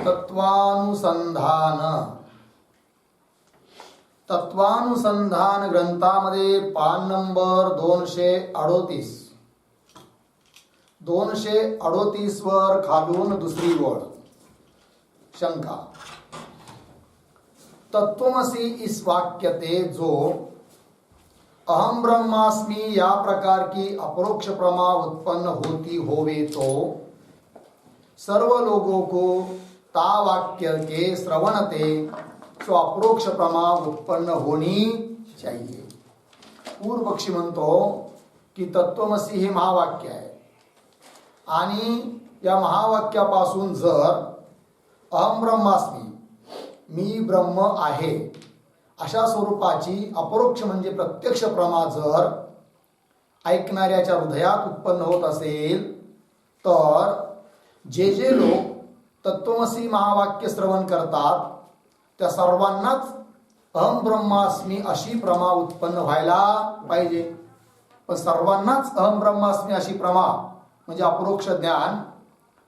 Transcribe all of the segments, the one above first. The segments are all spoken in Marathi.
तत्वानुसंधान तत्वानुसंधान ग्रंथामध्ये पान नंबर 238 वर खालून दुसरी ओळ शंका। तत्वमसी इस वाक्यते जो अहम ब्रह्मास्मि या प्रकार की अपरोक्ष प्रमा उत्पन्न होती होवे तो सर्व लोगों को ता वाक्य के श्रवणते सो अपरोक्ष प्रमा उत्पन्न होनी चाहिए। पूर्व पक्षी म्हणतो की तत्वमसी हे महावाक्य आहे आणि या महावाक्यापासून जर अहम ब्रह्मास्मि मी ब्रह्म आहे अशा स्वरूपाची अपरोक्ष म्हणजे प्रत्यक्ष प्रमा जर ऐकणाऱ्याच्या हृदयात उत्पन्न होत असेल तर जे लोक तत्वमसी महावाक्य श्रवण करतात त्या सर्वांनाच अहम ब्रह्मास्मि अशी प्रमा उत्पन्न व्हायला पाहिजे। पण सर्वांनाच अहम ब्रह्मास्मि अशी प्रमा म्हणजे अपरोक्ष ज्ञान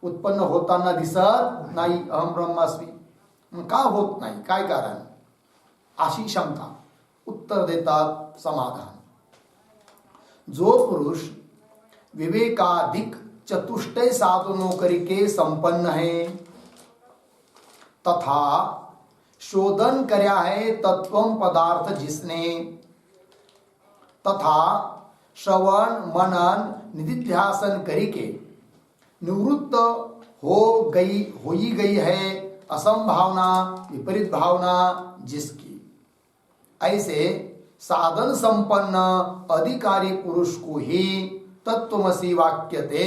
उत्पन्न होताना दिसत नाही। अहम ब्रह्मास्मि का होत नाही, काय कारण, अशी शंका। उत्तर देतात समाधान। जो पुरुष विवेकाधिक चतुष्टय साधनों करके संपन्न है तथा शोधन कर्या है तत्वम पदार्थ जिसने तथा श्रवण मनन निधिध्यासन करके निवृत्त हो ही गई है असंभावना विपरीत भावना जिसकी, ऐसे साधन संपन्न अधिकारी पुरुष को ही तत्वमसी वाक्यते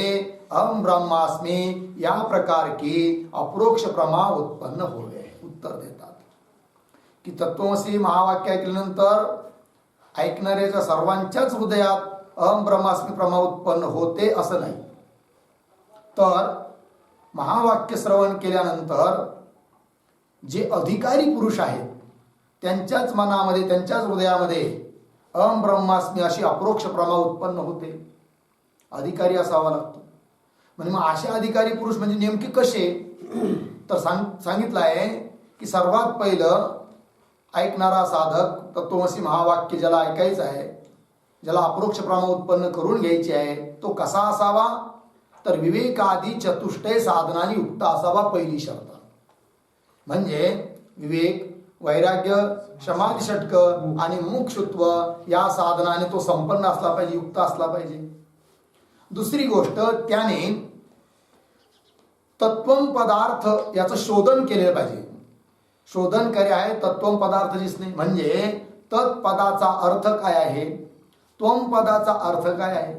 अहम ब्रह्मास्मि या प्रकार की अपरोक्ष प्रमा उत्पन्न हो गए। उत्तर देतात की तत्वमसी महावाक्य ऐकल्यानंतर ऐकणाऱ्याच्या सर्वांच्याच हृदयात अहम ब्रह्मास्मि प्रमा उत्पन्न होते असं नाही, तर महावाक्य श्रवण केल्यानंतर जे अधिकारी पुरुष आहेत त्यांच्याच मनामध्ये त्यांच्याच हृदयामध्ये अहम ब्रह्मास्मि अशी अपरोक्ष प्रमा उत्पन्न होते। अधिकारी असावा लागतो। म्हणजे मग अशा अधिकारी पुरुष म्हणजे नेमके कसे, तर सांगितलं आहे की सर्वात पहिलं ऐकणारा साधक तत्वमसी महावाक्य ज्याला ऐकायचं आहे, ज्याला अपरोक्ष प्रमा उत्पन्न करून घ्यायची आहे, तो कसा असावा, तर विवेकादी चतुष्टय साधनांनी युक्त असावा पहिली शर्त। म्हणजे विवेक, वैराग्य, समाधी षटक आणि मुमुक्षुत्व या साधनाने तो संपन्न असला पाहिजे, युक्त असला पाहिजे। दुसरी गोष्ट, त्याने तत्वम पदार्थ याचं शोधन केले पाहिजे। शोधन करे आहे तत्वम पदार्थ जिसने, म्हणजे तत्पदाचा अर्थ काय आहे, त्वम पदाचा अर्थ काय आहे,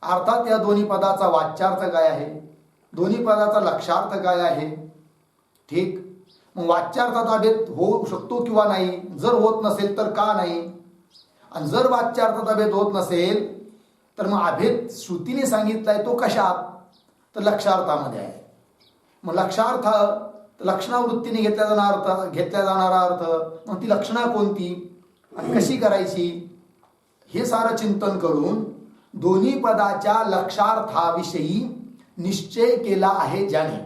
अर्थात या दोन्ही पदाचा वाच्यार्थ काय आहे, दोन्ही पदाचा लक्षार्थ काय आहे। ठीक, मग वाच्यार्थाचा भेद होऊ शकतो किंवा नाही, जर होत नसेल तर का नाही, आणि जर वाच्यार्थाचा भेद होत नसेल तर मग अभेद श्रुतीने सांगितलाय तो कशात, तर लक्षार्थामध्ये आहे। मग लक्षार्थ लक्षणावृत्तीने घेतला जाणारा अर्थ, मग ती लक्षणा कोणती आणि कशी करायची, हे सारं चिंतन करून दोन्ही पदाच्या लक्षार्थाविषयी निश्चय केला आहे ज्याने,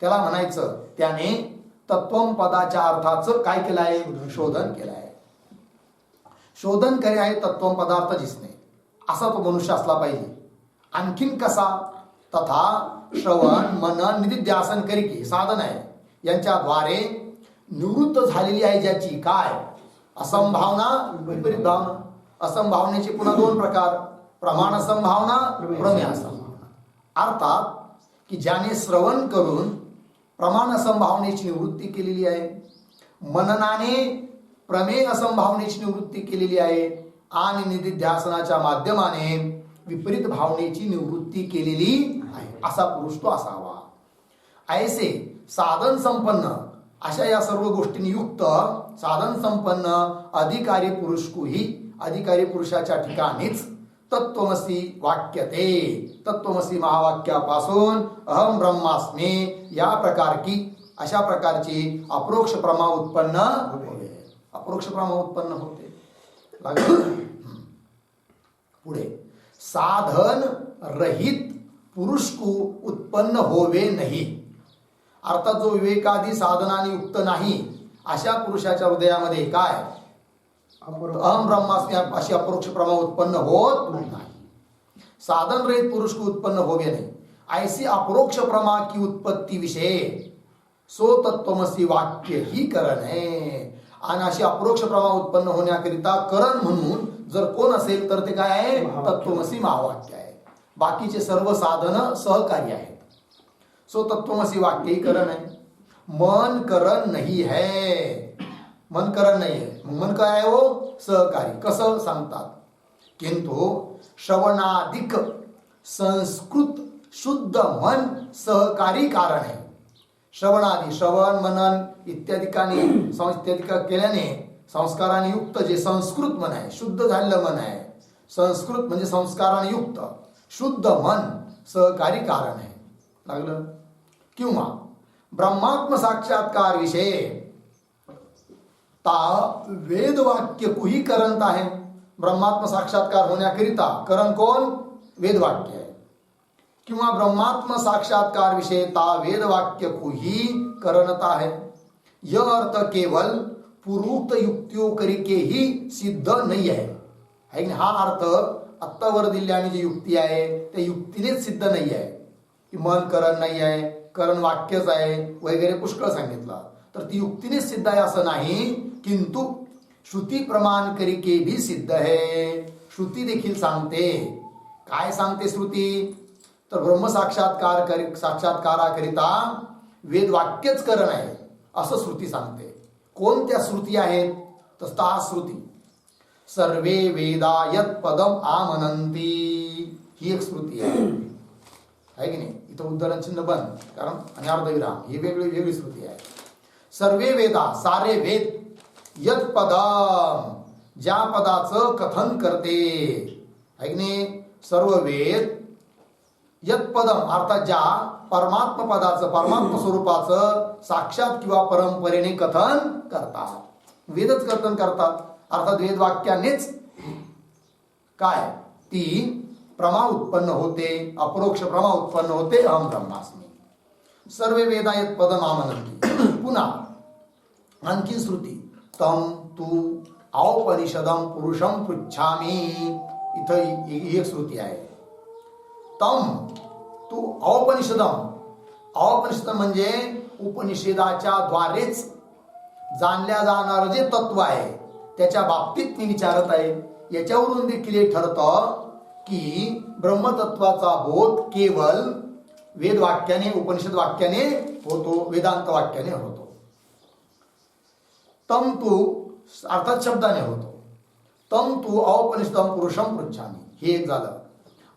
त्याला म्हणायचं त्याने तत्वम पदाच्या अर्थाचं काय केलं आहे, शोधन केलं आहे। शोधन करे आहे तत्वम पदार्थ जिसने, असा तो मनुष्य असला पाहिजे। आणखीन कसा, तथा श्रवण मनन निधिध्यासन करिके साधन आहे, यांच्याद्वारे निवृत्त झालेली आहे ज्याची काय, असंभावना विपरीत भावना। असंभावनेचे पुन्हा दोन प्रकार, प्रमाण असंभावना, प्रमेय असंभावना। अर्थात की ज्याने श्रवण करून प्रमाण असंभावनेची निवृत्ती केलेली आहे, मननाने प्रमेय असंभावनेची निवृत्ती केलेली आहे, आणि निधिध्यासनाच्या माध्यमाने विपरीत भावनेची निवृत्ती केलेली आहे, असा पुरुष तो असावा। ऐसे साधन संपन्न अशा या सर्व गोष्टींनी युक्त साधन संपन्न अधिकारी पुरुष को ही, अधिकारी पुरुषाच्या ठिकाणीच तत्वमसी वाक्यते, तत्वमसी महावाक्यापासून अहम ब्रह्मास्मि या प्रकार की अशा प्रकारची अपरोक्ष प्रमा उत्पन्न होते। अपरोक्ष प्रमा उत्पन्न होते। पुढे साधन रहित पुरुष को उत्पन्न होवे नहीं। अर्थात जो विवेकादी साधनाने युक्त नाही अशा पुरुषाच्या हृदयामध्ये काय अहम ब्रह्मास्मी अशी अपरोक्ष प्रमा उत्पन्न होत नाही. साधन रहित पुरुष को उत्पन्न होवे नहीं. ऐसी अपरोक्ष प्रमा की उत्पत्ती विषय सो तत्वमसी वाक्य ही करण आहे. आणि अशी अपरोक्ष प्रमा उत्पन्न होण्याकरिता करण म्हणून जर कोण असेल तर ते काय आहे तत्वमसी महावाक्य आहे. बाकीचे सर्व साधन सहकारी आहेत. सो तत्वमसी वाक्य ही करण आहे. मन करण नाही है. मन करण नाही है. मन काय आहे हो सहकारी. कसं सांगतात किंतु श्रवणाधिक संस्कृत शुद्ध मन सहकारी कारण आहे. श्रवणादी श्रवण मनन इत्यादिकाने इत्यादिका केल्याने संस्काराने युक्त जे संस्कृत मन आहे शुद्ध झालेलं मन आहे. संस्कृत म्हणजे संस्काराने युक्त शुद्ध मन सहकारी कारण आहे. लागलं. किंवा ब्रह्मात्म साक्षात्कार विषय ता वेद वाक्य कुही करंत आहे. ब्रह्मात्म साक्षात्कार होण्याकरिता करण कोण वेद वाक्य आहे. किंवा ब्रह्मात्म साक्षात्कार विषय ता वेद वाक्य कुही करणता है. यह अर्थ केवल पूर्वोक्त युक्तियों करके ही सिद्ध नाही आहे. हा अर्थ आत्तावर दिल्याने जी युक्ती आहे त्या युक्तीनेच सिद्ध नाही आहे की मन करण नाही आहे करण वाक्यच आहे वगैरे पुष्कळ सांगितलं तर ती युक्तीनेच सिद्ध आहे असं नाही. किंतु श्रुती प्रमाण करिके भी सिद्ध है. श्रुती देखील सांगते. काय सांगते श्रुती तर ब्रह्म साक्षात्काराकरिता वेद वाक्यच करण आहे असं श्रुती सांगते. कोणत्या श्रुती आहेत तर ता श्रुती सर्वे वेदा यत् पदम आमनंती ही एक श्रुती आहे की नाही. इथं उद्धरण चिन्ह बंद कारण आणि अर्धविराम ही वेगळी श्रुती आहे. सर्वे वेदा सारे वेद यत् पदम ज्या पदाचं कथन करते आहे की नाही. सर्व वेद यत् पदम अर्थात ज्या परमात्म पदाचं परमात्म स्वरूपाचं साक्षात किंवा परंपरेने कथन करतात. वेदच कथन करतात अर्थात वेद वाक्यानेच काय ती प्रमा उत्पन्न होते. अपरोक्ष प्रमा उत्पन्न होते. अहम ब्रह्मास्मी. सर्वे वेदा यत् पदम आमनंती. पुन्हा आणखी श्रुती तम तू औपनिषदम पुरुषम पृच्छामी. इथं ही एक श्रुती आहे. तम तू औपनिषदम. औपनिषदम म्हणजे उपनिषेदाच्या द्वारेच जाणल्या जाणारं जे तत्व आहे त्याच्या बाबतीत मी विचारत आहे. याच्यावरून देखील हे ठरतं की ब्रह्मतत्वाचा बोध केवळ वेद वाक्याने उपनिषद वाक्याने होतो वेदांत वाक्याने होतो. तम तू अर्थात शब्दाने होतो. तम तू औपनिषदम पुरुषम पृच्छामी हे एक झालं.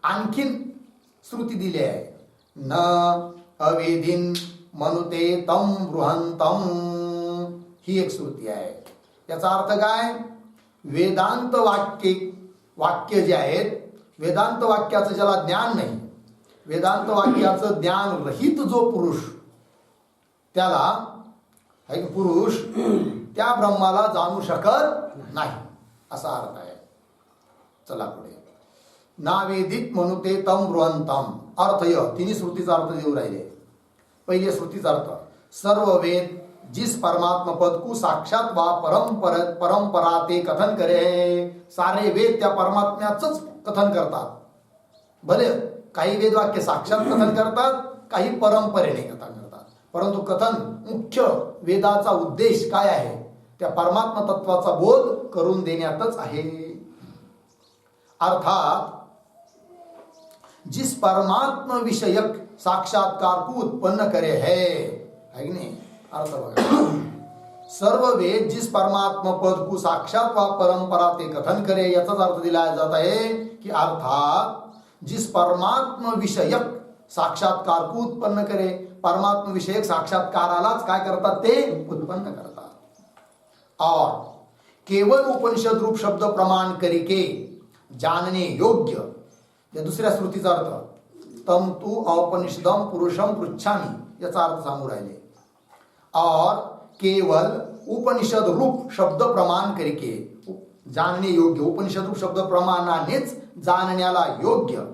आणखीन श्रुती दिली आहे न अवेदिन मनुते तम बृहंतम ही एक श्रुती आहे. याचा अर्थ काय वेदांत वाक्य जे आहेत वेदांत वाक्याचं ज्याला ज्ञान नाही वेदांत वाक्याचं ज्ञान रहित जो पुरुष त्याला पुरुष त्या ब्रह्माला जाणू शकत नाही असा अर्थ आहे. चला पुढे. नावेदित मनुते तम बृहंतम. अर्थ तिन्ही श्रुतीचा अर्थ देऊ राहिले. पहिले श्रुतीचा अर्थ सर्व वेद जिस परमात्मा पद को साक्षात वा परंपरा ते कथन करे. सारे वेद त्या परमात्म्याचंच कथन करतात. भले काही वेद वाक्य साक्षात कथन करतात काही परंपरेने कथन करतात परंतु कथन मुख्य वेदाचा उद्देश काय आहे त्या परमात्मा तत्वाचा बोध करून देण्यातच आहे. अर्थात जिस परमात्मा विषयक साक्षात्कार को उत्पन्न करे है कि नहीं. अर्थ बघा सर्व वेद जिस परमात्मा पद को साक्षात व परंपरा ते कथन करे याचाच अर्थ दिला जात आहे की अर्थात जिस परमात्मा विषयक साक्षात्कार को उत्पन्न करे परमात्मा विषयक साक्षात्कारालाच काय करतात ते उत्पन्न करतात. और केवल उपनिषद रूप शब्द प्रमाण करिके जानने योग्य या दुसऱ्या श्रुतीचा अर्थ तम तू औपनिषदम पुरुषम पृच्छामी याचा अर्थ सांगू राहिले. और केवल उपनिषद रूप शब्द प्रमाण करके जानने योग्य उपनिषद रूप शब्द प्रमाणानेच जाणण्याला योग्य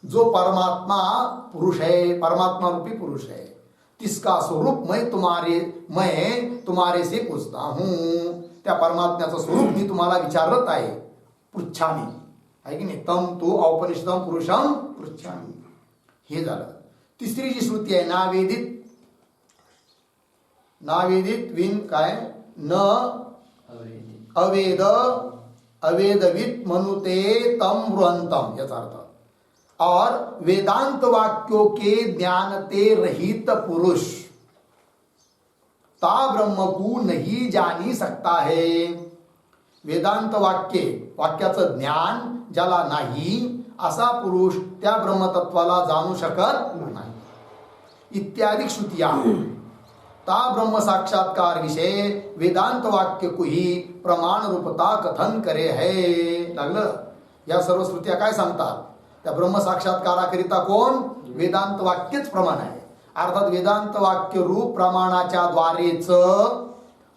जो परमात्मा पुरुष आहे परमात्मा रूपी पुरुष आहे तिसका स्वरूप मैं तुम्हारे से पूछता हूं. त्या परमात्म्याचं स्वरूप मी तुम्हाला विचारत आहे. पृच्छामी आहे की नाही. तम तू औपनिषदम पुरुषम पृच्छामी. हे झालं. तिसरी जी श्रुती आहे नावेदित विन काय न अवेद अवेदवित मनुते तम वृहंतम, याचा अर्थ और वेदांत वाक्यों के ज्ञान ते रहित पुरुष ता ब्रह्म को नहीं जानी सकता है. वेदांत वाक्याचं ज्ञान ज्याला नाही असा पुरुष त्या ब्रह्मतत्वाला जाणू शकत नाही. इत्यादी श्रुतियां ता ब्रह्म साक्षात्कार विषय वेदांत वाक्य को ही प्रमाण रूपता कथन करे है. लागलं. या सर्व श्रुत्या काय सांगतात? त्या ब्रह्म साक्षात्काराकरिता कोण? वेदांत वाक्यच प्रमाण आहे. अर्थात वेदांत वाक्य रूप प्रमाणाच्या द्वारेच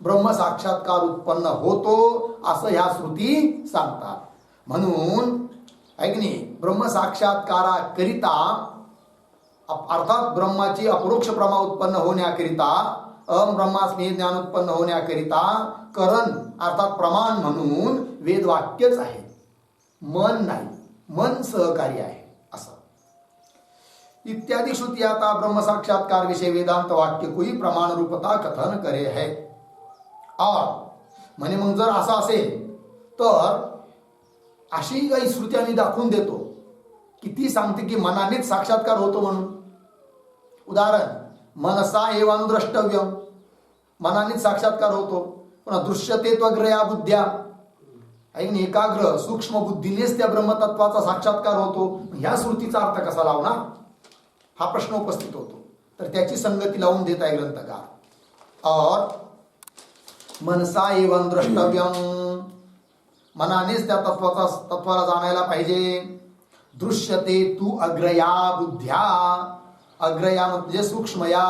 ब्रह्म साक्षात्कार उत्पन्न होतो असं ह्या श्रुती सांगतात. म्हणून ऐकणे ब्रह्म साक्षात्काराकरिता अर्थात ब्रह्माची अपरोक्ष प्रमा उत्पन्न होण्याकरिता अहम ब्रह्मास्मी ज्ञान उत्पन्न होण्याकरिता करण अर्थात प्रमाण म्हणून वेदवाक्यच आहे, मन नाही. मन सहकारी आहे असं. इत्यादी श्रुती आता ब्रह्म साक्षात्कार विषय वेदांत वाक्य कोई प्रमाण रूपता कथन करे है. और म्हणे मग जर असं असेल तर अशी काही श्रुती आम्ही दाखवून देतो की ती सांगते की मनानेच साक्षात्कार होतो म्हणून. उदाहरण मनसा एव अनुद्रष्टव्यम, मनानेच साक्षात्कार होतो. पुन्हा दृश्यते त्वग्रया बुद्ध्या, एकाग्र सूक्ष्म बुद्धीनेच त्या ब्रह्मतत्वाचा साक्षात्कार होतो. ह्या श्रुतीचा अर्थ कसा लावणार हा प्रश्न उपस्थित होतो. तर त्याची संगती लावून देत आहे ग्रंथकार. और मनसा एवं द्रष्टव्यम, मनानेच त्या तत्वाला जाणायला पाहिजे. दृश्यते तू अग्रया बुद्ध्या, अग्रया म्हणजे सूक्ष्मया,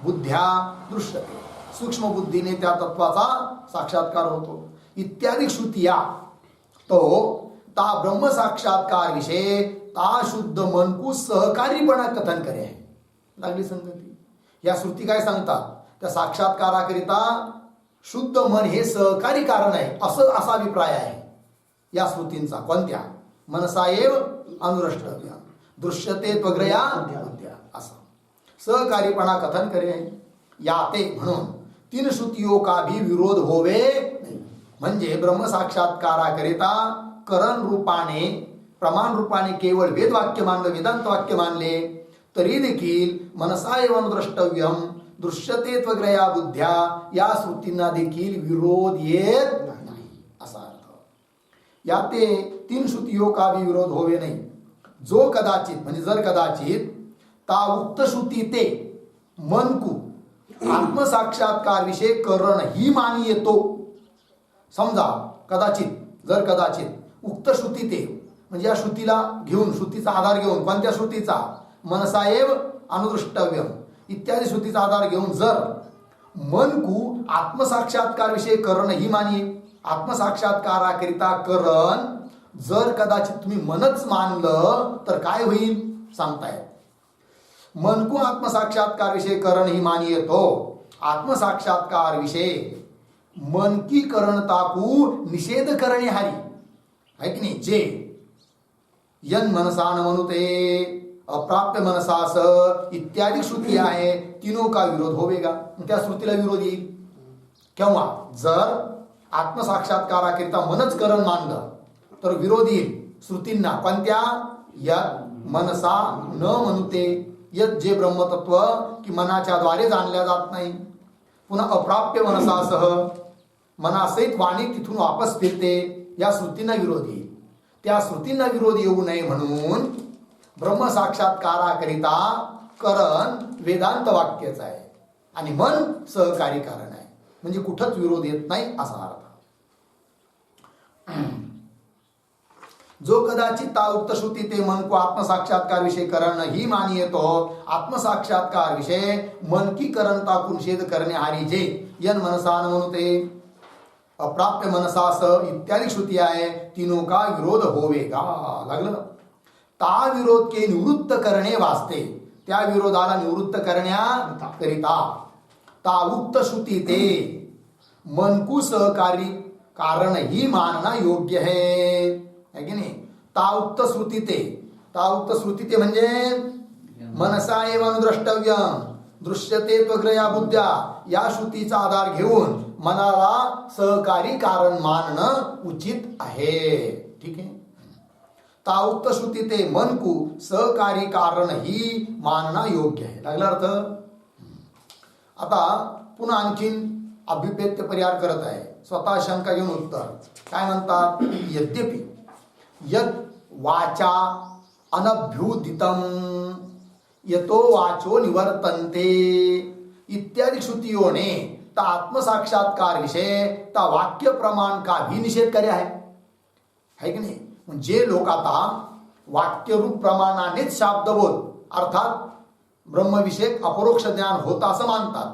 बुद्ध्या दृश्यते, सूक्ष्म बुद्धीने त्या तत्वाचा साक्षात्कार होतो. इत्यादी श्रुतिया तो ता ब्रह्म साक्षात्कार विषय ता शुद्ध मन को सहकारीपणा कथन करे आहे. लागली संगती. या श्रुती काय सांगतात? त्या साक्षात्काराकरिता शुद्ध मन हे सहकारी कारण आहे असा अभिप्राय आहे या श्रुतींचा. कोणत्या? मनसा एव अनुद्रष्टव्य दृश्यते त्वग्रया बुद्ध्या असा सहकारीपणा कथन करे आहे. याते म्हणून तीन श्रुतियों का भी विरोध होवे नाही. म्हणजे ब्रह्म साक्षात्काराकरिता करण रूपाने प्रमाण रूपाने केवळ वेद वाक्य मानलं, वेदांत वाक्य मानले तरी देखील मनसा एव अनुद्रष्टव्यम दृश्यते त्वग्रया बुद्ध्या या श्रुतींना देखील विरोध येत नाही असा अर्थ. याते तीन श्रुतियों का भी विरोध होवे नाही. जो कदाचित म्हणजे जर कदाचित ता उक्त श्रुती ते मन को आत्मसाक्षात्कार विषय करण ही मानी येतो. समजा कदाचित जर कदाचित उक्त श्रुती ते म्हणजे या श्रुतीला घेऊन श्रुतीचा आधार घेऊन कोणत्या श्रुतीचा? मनसाएव अनुदृष्टव्यम इत्यादी श्रुतीचा आधार घेऊन जर मन को आत्मसाक्षात्कार विषय करण ही मानिये, आत्मसाक्षात्काराकरिता करण जर कदाचित तुम्ही मनच मानलं तर काय होईल सांगतायत. मन को आत्मसाक्षात्कार विषय करण ही मानिए तो आत्मसाक्षात्कार विषय मन की करणता को निषेध करणे हारी है की नाही. जे यन मनसा न मनुते अप्राप्य मनसास इत्यादी श्रुती आहे तीनों का विरोध होवेगा. त्या श्रुतीला विरोध येईल केव्हा? जर आत्मसाक्षात्काराकरिता मनच करण मानलं तर विरोध येईल श्रुतींना. कोणत्या? यत मनसा न मनुते, यत जे ब्रह्मतत्व की मनाच्या द्वारे जाणल्या जात नाही. पुन्हा अप्राप्य मनसासह मनासहित वाणी तिथून वापस फिरते या श्रुतींना विरोध येईल. त्या श्रुतींना विरोध येऊ नये म्हणून ब्रह्म साक्षात्काराकरिता करण वेदांत वाक्यच आहे आणि मन सहकारी कारण आहे. म्हणजे कुठंच विरोध येत नाही असा अर्थ. जो कदाचित ता उक्त श्रुती ते मन को आत्मसाक्षात्कार विषय करण ही मानिए तो आत्मसाक्षात्कार विषय मन की करणता को निषेध करणे हारी जे यन मनसा न मनुते अप्राप्य मनसास इत्यादी श्रुती आहे तीनों का विरोध होवेगा. लागलं. ता विरोध के निवृत्त करणे वास्ते त्या विरोधाला निवृत्त करण्याकरिता ता उक्त श्रुती ते मनकू सहकारी कारण ही मानना योग्य है की नाही. ता उक्त श्रुती ते म्हणजे मनसा एव अनुद्रष्टव्यम दृश्यते त्वग्रया बुद्ध्या या श्रुतीचा आधार घेऊन मनाला सहकारी कारण मानणं उचित आहे. ठीक आहे. ता उक्त श्रुती ते मनकू सहकारी कारण ही मानना योग्य आहे. लागला अर्थ. आता पुन्हा आणखीन अभिप्रेत्य परिहार करत आहे. स्वतः शंका घेऊन उत्तर काय म्हणतात. यद्यपि यद वाचा अनभ्युदितम यतो वाचो निवर्तन्ते इत्यादि श्रुतियों ने ता आत्मसाक्षात्कार विषय ता वाक्य प्रमाण का भी निषेध करे आहे की नाही. जे लोक आता वाक्यरूप प्रमाणानेच शाब्दबोध अर्थात ब्रह्मविषयक अपरोक्ष ज्ञान होत असं मानतात.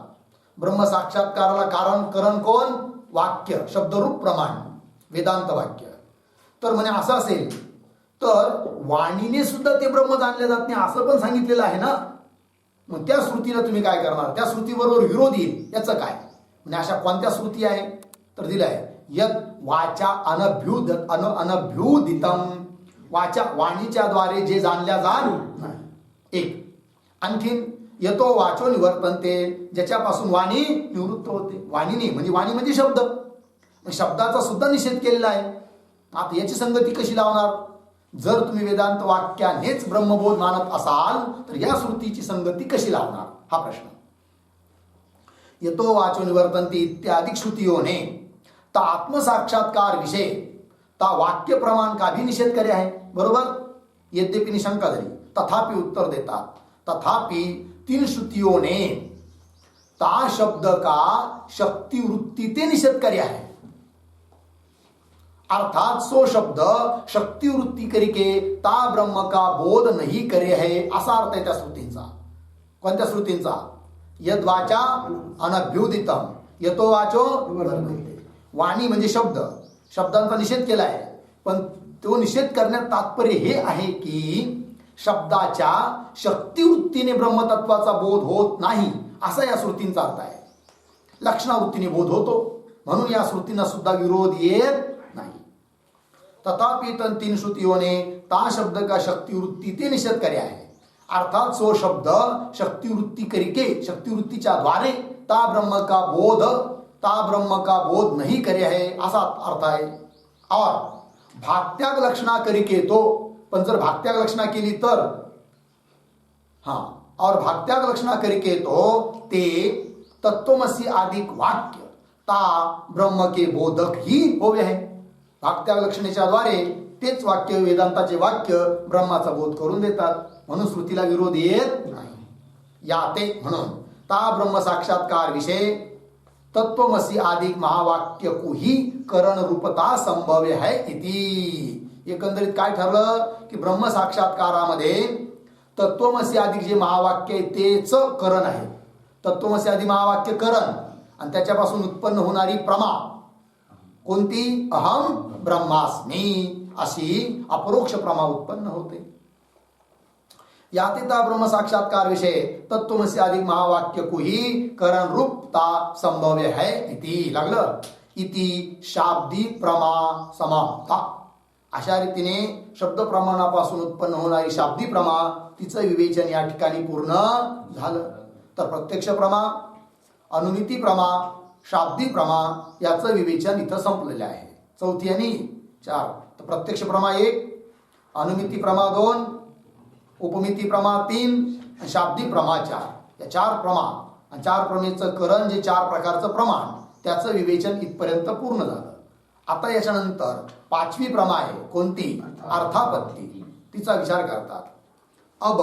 ब्रह्म साक्षात्काराला करण कोण. वाक्य शब्दरूप प्रमाण वेदांत वाक्य. तर म्हणे असं असेल तर वाणीने सुद्धा ते ब्रह्म जाणले जात नाही असं पण सांगितलेलं आहे ना. मग त्या श्रुतीला तुम्ही काय करणार. त्या श्रुतीबरोबर विरोध येईल याचं काय. म्हणजे अशा कोणत्या श्रुती आहे तर दिलाय यद वाचा अनभ्युदितम वाचा वाणीच्या द्वारे जे जाणल्या जात एक. आणखीन यतो वाचो निवर्तन्ते ज्याच्यापासून वाणी निवृत्त होते. वाणीने म्हणजे वाणी म्हणजे शब्द. शब्दाचा सुद्धा निषेध केलेला आहे. आता याची संगती कशी लावणार. जर तुम्ही वेदांत वाक्यानेच ब्रह्मबोध मानत असाल तर या श्रुतीची संगती कशी लावणार हा प्रश्न. यतो वाचो निवर्तन्ते इत्यादि श्रुतियों ने ता आत्मसाक्षात्कार विषय ता वाक्य प्रमाण का भी निषेध करे आहे. बरोबर. यद्यपि शंका झाली तथापि उत्तर देतात. तथापि तीन श्रुतियों ने ता शब्द का शक्ति वृत्ति ते निषेध करे आहे. अर्थात सो शब्द शक्ति वृत्ती करके ता ब्रह्म का बोध नहीं करे है असा अर्थ आहे त्या श्रुतींचा. कोणत्या श्रुतींचा. यद वाचा अनभ्युदितम यतो वाचो वाणी म्हणजे शब्द. शब्दांचा निषेध केला आहे. पण तो निषेध करण्यात तात्पर्य हे आहे की शब्दाच्या शक्तिवृत्तीने ब्रह्मतत्वाचा बोध होत नाही असा या श्रुतींचा अर्थ आहे. लक्षणावृत्तीने बोध होतो म्हणून या श्रुतींना सुद्धा विरोध येत नाही. तथापि तन तीन श्रुतियों ने ता शब्द का शक्तिवृत्ती ते निषेध करे आहे. अर्थात सो शब्द शक्तिवृत्ती करके शक्तिवृत्तीच्या द्वारे ता ब्रह्म का बोध नहीं करे है असा अर्थ आहे. और भागत्याग लक्षणा करके तो पण जर भागत्याग लक्षणा केली तर और भागत्याग लक्षणा करके तो ते तत्वमसी आदिक वाक्य ता ब्रह्म के बोधक ही होवे है. भागत्याग लक्षणेच्या द्वारे तेच वाक्य वेदांताचे वाक्य ब्रह्माचा बोध करून देतात. म्हणून श्रुतीला विरोध येत नाही. या ते म्हणून ता ब्रह्म साक्षात्कार विषय तत्वमसी आदिक महावाक्य कुही करण रूपता संभव्य है इति. एकंदरीत काय ठरलं की ब्रह्म साक्षात्कारामध्ये तत्वमसी आदिक जे महावाक्य आहे तेच करण आहे. तत्वमसी आदी महावाक्य करण आणि त्याच्यापासून उत्पन्न होणारी प्रमा कोणती. अहम ब्रह्मास्मी अशी अपरोक्ष प्रमा उत्पन्न होते. यातिता ब्रह्म साक्षात्कार विषय तत्वमसी आदिक महावाक्य कुही करण रूपता संभव्य है इति. लागलं. इति शाब्दी प्रमा समाप्ता. अशा रीतीने शब्द प्रमाणापासून उत्पन्न होणारी शाब्दी प्रमा तिचं विवेचन या ठिकाणी पूर्ण झालं. तर प्रत्यक्ष प्रमा अनुमिती प्रमा शाब्दी प्रमा याचं विवेचन इथं संपलेलं आहे. चौथी आणि 4. तर प्रत्यक्ष प्रमा 1 अनुमिती प्रमा 2 उपमिती प्रमा 3 शाब्दी प्रमा 4. या 4 प्रमा आणि 4 प्रमेचं करण जे 4 प्रकारचं प्रमाण त्याचं विवेचन इथपर्यंत पूर्ण झालं. आता याच्यानंतर 5वी प्रमा आहे कोणती. अर्थापत्ती. तिचा विचार करतात. अब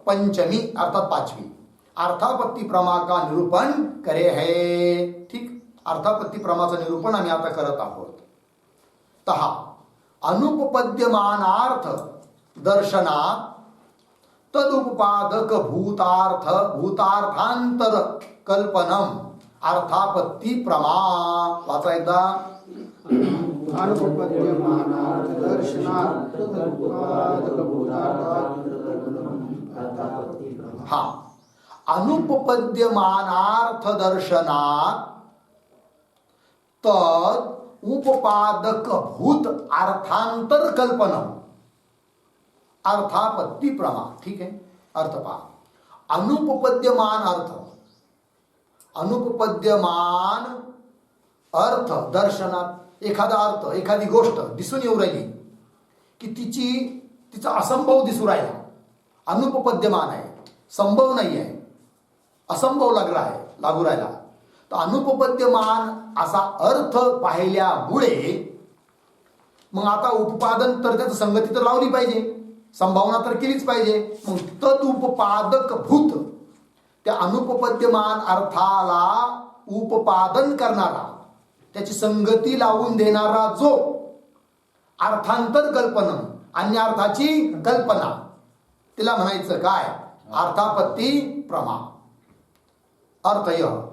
पंचमी अर्थात 5वी अर्थापत्ती प्रमा का निरूपण करे है. ठीक. अर्थापत्ती प्रमाचं निरूपण आम्ही आता करत आहोत. तहा अनुपपद्यमानार्थ दर्शनात तदुपपादक भूतार्थांतर कल्पनम अर्थापत्ती प्रमा. वाचा एकदा. अनुपपद्यमानार्थ दर्शनात तदुपपादक भूतार्थांतर कल्पनम अर्थापत्ती प्रमा. हा अनुपपद्यमानार्थ दर्शनात तद उपपादक भूत अर्थांतर कल्पना अर्थापत्ती प्रमा. ठीक आहे, अर्थ पहा. अनुपपद्यमान अर्थ, अनुपपद्यमान अर्थ दर्शनात एखादा अर्थ, एखादी गोष्ट दिसून येऊ राहिली की तिचा असंभव दिसू राहिला. अनुपपद्यमान आहे, संभव नाही आहे, असंभव लागू राहिला. तर अनुपपद्यमान असा अर्थ पाहिल्यामुळे मग आता उपपादन तर त्याचं संगती तर लावली पाहिजे, संभावना तर केलीच पाहिजे. मग तद उपपादक भूत, त्या अनुपपद्यमान अर्थाला उपपादन करणारा, त्याची संगती लावून देणारा जो अर्थांतर कल्पना, अन्य अर्थाची कल्पना, तिला म्हणायचं काय? अर्थापत्ती प्रमा. अर्थ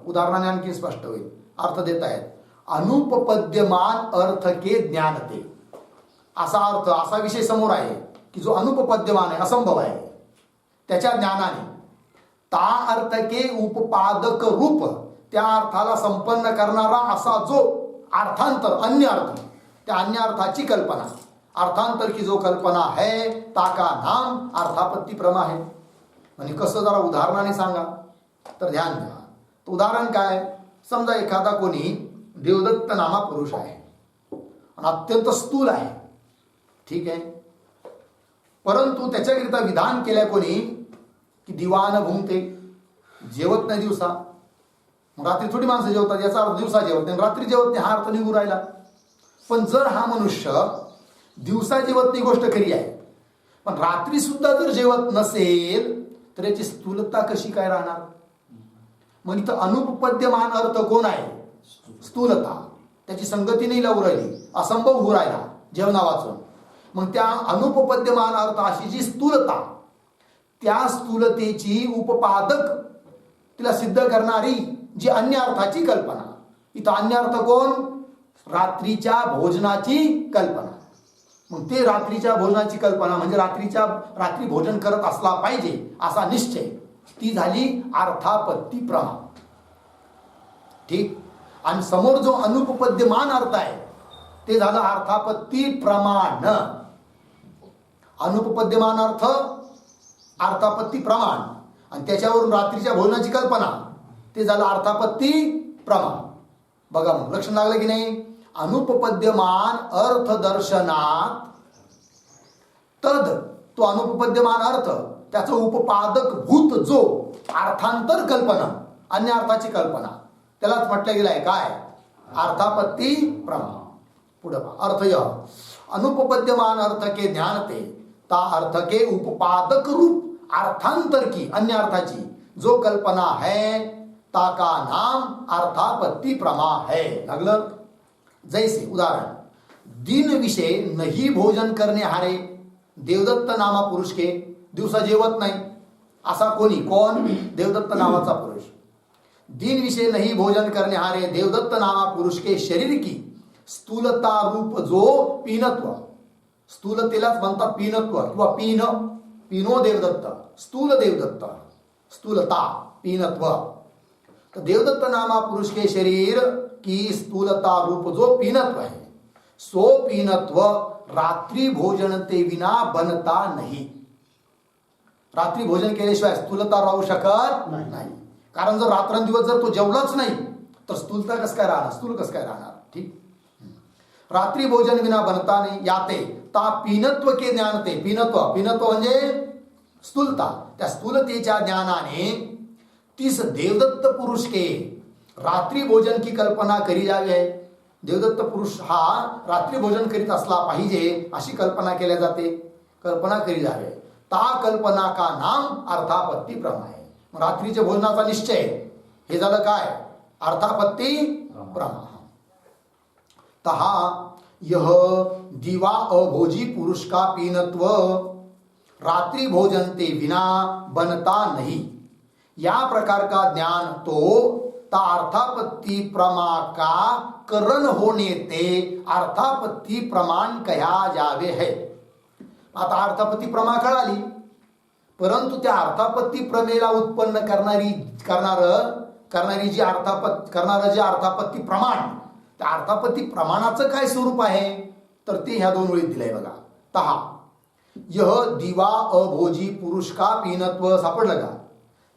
उदाहरणाने आणखी स्पष्ट होईल. अर्थ देत आहेत. अनुपपद्यमान अर्थ के ज्ञानते. असा अर्थ, असा विषय समोर आहे की जो अनुपपद्यमान आहे, असंभव आहे, त्याच्या ज्ञानाने ता अर्थ के उपपादक रूप, त्या अर्थाला संपन्न करणारा असा जो अर्थांतर, अन्य अर्थ, त्या अन्य अर्थाची कल्पना, अर्थांतर की जो कल्पना है ताका नाम अर्थापत्ती प्रमा है. म्हणजे कसं, जरा उदाहरणाने सांगा तर ध्यान द्या. तर उदाहरण काय? समजा एखादा कोणी देवदत्त नामा पुरुष आहे आणि अत्यंत स्थूल आहे. ठीक आहे, परंतु त्याच्याकरिता विधान केलंय कोणी की दिवान भुंगते, जेवत नाही दिवसा. रात्री थोडी माणसं जेवतात, याचा अर्थ दिवसा जेवत नाही, रात्री जेवत नाही, हा अर्थ निघून राहिला. पण जर हा मनुष्य दिवसा जेवत नाही, गोष्ट खरी आहे, पण रात्री सुद्धा जर जेवत नसेल तर याची स्थूलता कशी काय राहणार? मग इथं अनुपपद्यमान अर्थ कोण आहे? स्थूलता. त्याची संगती नाही लावू राहिली, असंभव होऊ राहिला जेवणा वाचून. मग त्या अनुपपद्यमान अर्थ अशी जी स्थूलता, त्या स्थूलतेची उपपादक, तिला सिद्ध करणारी जी अन्य अर्थाची कल्पना. इथं अन्य अर्थ कोण? रात्रीच्या भोजनाची कल्पना. मग ते रात्रीच्या भोजनाची कल्पना म्हणजे रात्री भोजन करत असला पाहिजे असा निश्चय, ती झाली अर्थापत्ती प्रमा. ठीक. आणि समोर जो अनुपपद्यमान अर्थ आहे ते झालं अर्थापत्ती प्रमाण. अनुपपद्यमान अर्थ, अर्थापत्ती प्रमाण, आणि त्याच्यावरून रात्रीच्या भोजनाची कल्पना, ते झालं अर्थापत्ती प्रमाण. बघा मग लक्षण लागलं की नाही? अनुपपद्यमान अर्थ दर्शनात तद, तो अनुपपद्यमान अर्थ, त्याचं उपपादक भूत जो अर्थांतर कल्पना, अन्य अर्थाची कल्पना, त्यालाच म्हटलं गेलं आहे काय? अर्थापत्ती प्रमा. पुढे अर्थ अनुपपद्यमान अर्थ के ज्ञानते ता अर्थ के उपपादक रूप अर्थांतर की, अन्य अर्थाची जो कल्पना है ताका नाम अर्थापत्ती प्रमा है. लागलं? जैसे उदाहरण, दिन विषय नहीं भोजन करणे हारे, देवदत्त नामा पुरुष के, दिवसा जेवत नाही असा कोणी, कोण? देवदत्त नावाचा पुरुष. दिन विषय नहीं भोजन करणे हारे देवदत्त नामा पुरुष के शरीर की स्थूलता रूप जो पीनत्व, स्थूलतेलाच म्हणतात पीनत्व किंवा पीनो देवदत्त, स्थूल देवदत्त, स्थूलता, पीनत्व. तर देवदत्त नामा पुरुष के शरीर की स्थूलता रूप जो पीनत्व है, सो पीनत्व रात्री भोजन ते विना बनता नाही. रात्री भोजन केल्याशिवाय स्थूलता राहू शकत नाही. कारण जर रात्रंदिवस जर तो जेवलाच नाही तर स्थूलता कसं काय राहणार? स्थूल कसं काय राहणार? ठीक. रात्री भोजन विना बनता नाही. याते ता पीनत्व के ज्ञानते, पीनत्व म्हणजे स्थूलता, त्या स्थूलतेच्या ज्ञानाने तीस देवदत्त पुरुष के रात्री भोजन की कल्पना करी जावी आहे. देवदत्त पुरुष हा रात्री भोजन करीत असला पाहिजे अशी कल्पना केल्या जाते, कल्पना करी जावी. ता कल्पना का नाम अर्थापत्ती प्रमा आहे. रात्रीच्या भोजनाचा निश्चय, हे झालं काय? अर्थापत्ती प्रमा. तहा यह दिवा अभोजी पुरुष का पीनत्व रात्रि भोजन ते बिना बनता नहीं. या प्रकार का ज्ञान तो ता अर्थापत्ती प्रमा का करण होने ते अर्थापत्ती प्रमाण कहा जावे है. आता अर्थापत्ती प्रमा कळाली, परंतु त्या अर्थापत्ती प्रमेला उत्पन्न करणारी जे अर्थापत्ती प्रमाण, त्या अर्थापत्ती प्रमाणाचं काय स्वरूप आहे तर ते ह्या 2 ओळीत दिलंय बघा. तहा यह दिवा अभोजी पुरुष का पीनत्व. सापडलं का?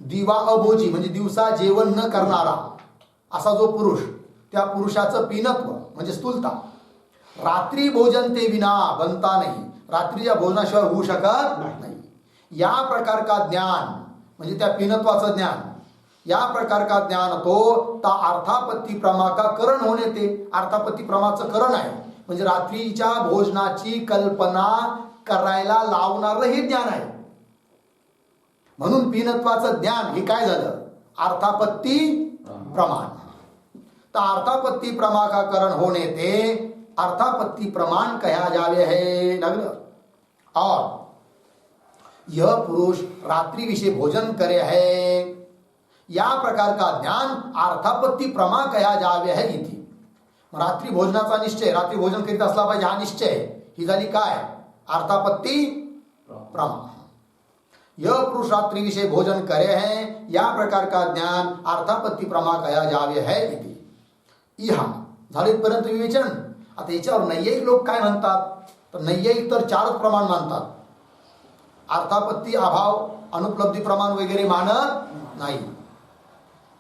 दिवा अभोजी म्हणजे दिवसा जेवण न करणारा असा जो पुरुष, त्या पुरुषाचं पीनत्व म्हणजे स्थूलता. रात्री भोजन ते विना बनता नाही, रात्रीच्या भोजनाशिवाय होऊ शकत नाही. या प्रकार का ज्ञान म्हणजे त्या पीनत्वाचं ज्ञान, या प्रकार का ज्ञान तो ता अर्थापत्ती प्रमा का करण होणे. ते अर्थापत्ती प्रमाचं करण आहे म्हणजे रात्रीच्या भोजनाची कल्पना करायला लावणारं हे ज्ञान आहे. म्हणून पीनत्वाचं ज्ञान हे काय झालं? अर्थापत्ती प्रमाण. तर अर्थापत्ती प्रमा का करण होणे ते अर्थापत्ती प्रमाण कहा जावे है. लगलं. और यह पुरुष रात्रि विषय भोजन करे है, या प्रकार का ज्ञान अर्थापत्ती प्रमा कहा जावे है इति. रात्री भोजनाचा निश्चय, रात्री भोजन करीत असला पाहिजे हा निश्चय, ही झाली काय? अर्थापत्ती प्रमा. यह पुरुष रात्रि विषय भोजन करे हैं, या प्रकार का ज्ञान अर्थापत्ती प्रमा कहा जावे है इति. इहा झालेपर्यंत विवेचन. आता याच्यावर नैयायिक लोक काय म्हणतात तर नैयायिक तर 4च प्रमाण मानतात. अर्थापत्ती अभाव, अनुपलब्धी प्रमाण वगैरे मानत नाही.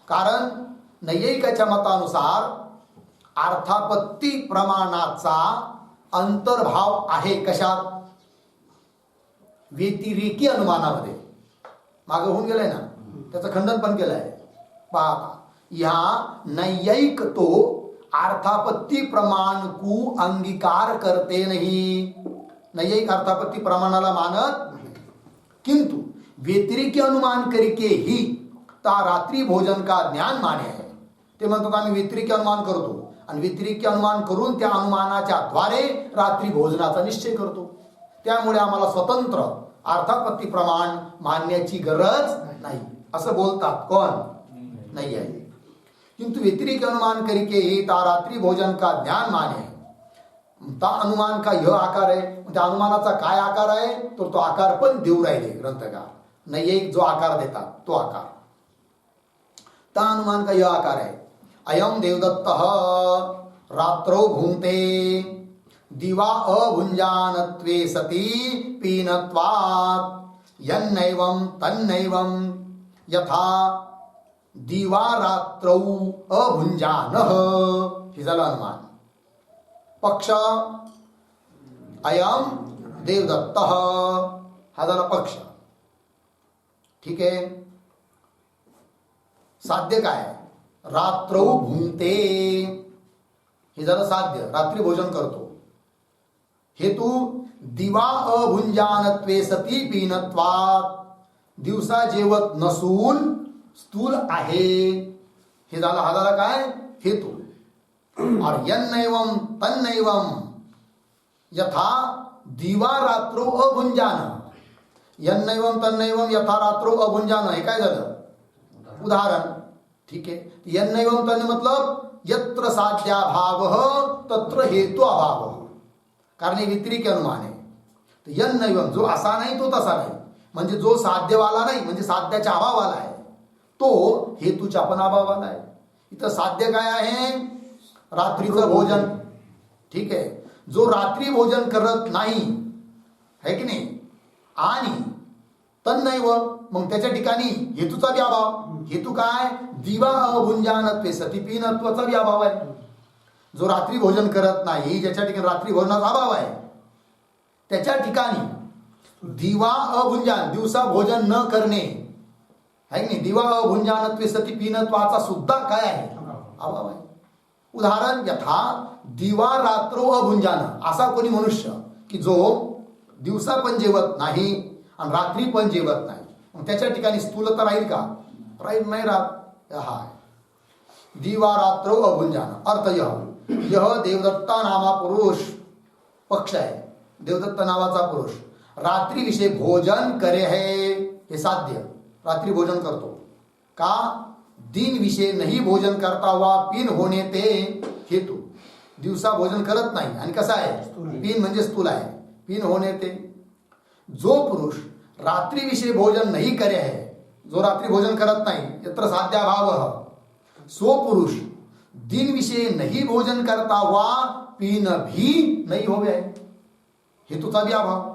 कारण नैयायिकाच्या मतानुसार अर्थापत्ती प्रमाणाचा अंतर्भाव आहे कशात? व्यतिरेकी अनुमानामध्ये. मागे होऊन गेलंय ना, त्याचं खंडन पण केलंय. पहा यहाँ नैयायिक तो अर्थापत्ती प्रमाण को अंगीकार करते नहीं. नैयायिक अर्थापत्ती प्रमाणाला मानत किंतु व्यतिरेकी अनुमान करके ही ता रात्री भोजन का ज्ञान माने आहे. ते म्हणतात आम्ही व्यतिरेकी अनुमान करतो आणि व्यतिरेकी अनुमान करून त्या अनुमानाच्या द्वारे रात्री भोजनाचा निश्चय करतो. त्यामुळे आम्हाला स्वतंत्र अर्थापत्ती प्रमाण मानण्याची गरज नाही असं बोलतात कोण? नाही आहे. किंतु व्यतिरेकी अनुमान करके ही ता रात्री भोजन का ज्ञान माने. ता अनुमान का यह आकार आहे. त्या अनुमानाचा काय आकार आहे तर तो आकार पण देऊ राहिले ग्रंथकार. नैयायिक जो आकार देतात तो आकार. ता अनुमान का यह आकार आहे. अयम देवदत्त रात्रौ भुंक्ते दिवा अभुंजानत्वे सती पीनत्वात् यन्नैवं तन्नैवं यथा दिवा रात्रौ अभुंजानः. हे झालं अनुमान. पक्ष अयम देवदत्त हा झाला पक्ष. ठीक आहे. साध्य काय? रात्रौ भुंक्ते हे झालं साध्य, रात्री भोजन करतो. हेतू दिवा अभुंजानत्वे सती पीनत्वात्, दिवसा जेवत नसून स्थूल आहे. हे झालं, हा झाला काय? हेतू. और यन्नैवं तन्नैवं यथा दिवा रात्रो अभुंजान. यन्नैवं तन्नैवं यथा रात्रो अभुंजान हे काय झालं? उदाहरण. ठीक आहे. यन्नैवं तन्न मतलब यत्र साध्याभाव तत्र हेतु अभाव. कारण हे व्यतिरेकी अनुमान आहे. तर यन्नैवं जो असा नाही तो तसा नाही, म्हणजे जो साध्यवाला नाही म्हणजे साध्याच्या अभावाला आहे तो हेतूच्या पण अभावाला आहे. इथं साध्य काय आहे? रात्रीचं भोजन. ठीक आहे. जो रात्री भोजन करत नाही है की नाही, आणि तन्नैव मग त्याच्या ठिकाणी हेतूचा बी अभाव. हेतू काय? दिवा अभुंजानत्वे सती पीनत्वाचा बी अभाव आहे. जो रात्री भोजन करत नाही, ज्याच्या ठिकाणी रात्री भोजनाचा अभाव आहे, त्याच्या ठिकाणी दिवा अभुंजान दिवसा भोजन न करणे है की नाही, दिवा अभुंजानत्वे सती पीनत्वाचा सुद्धा काय आहे? अभाव आहे. उदाहरण यथा दिवा रात्रो अभुंजान. असा कोणी मनुष्य की जो दिवसा पण जेवत नाही आणि रात्री पण जेवत नाही, मग त्याच्या ठिकाणी स्थूलता राहील का? राहील नाही राहत. हा दिवा रात्रो अभुंजान. अर्थ यह देवदत्ता नामा पुरुष पक्ष आहे. देवदत्त नावाचा पुरुष रात्री विषय भोजन करे है. हे साध्य, रात्री भोजन करतो का? दिन विषय नहीं भोजन करता हुआ पीन होणे ते हेतू. दिवसा भोजन करत नाही आणि कसा आहे? पीन म्हणजे स्थूल आहे. पीन होणे ते. जो पुरुष रात्रीविषयी भोजन नहीं करे है, जो रात्री भोजन करत नाही, यत्र साध्याभाव, सो पुरुष दिन विषय नहीं भोजन करता हुआ पीन भी नहीं हो गया है, हेतुचा भी अभाव.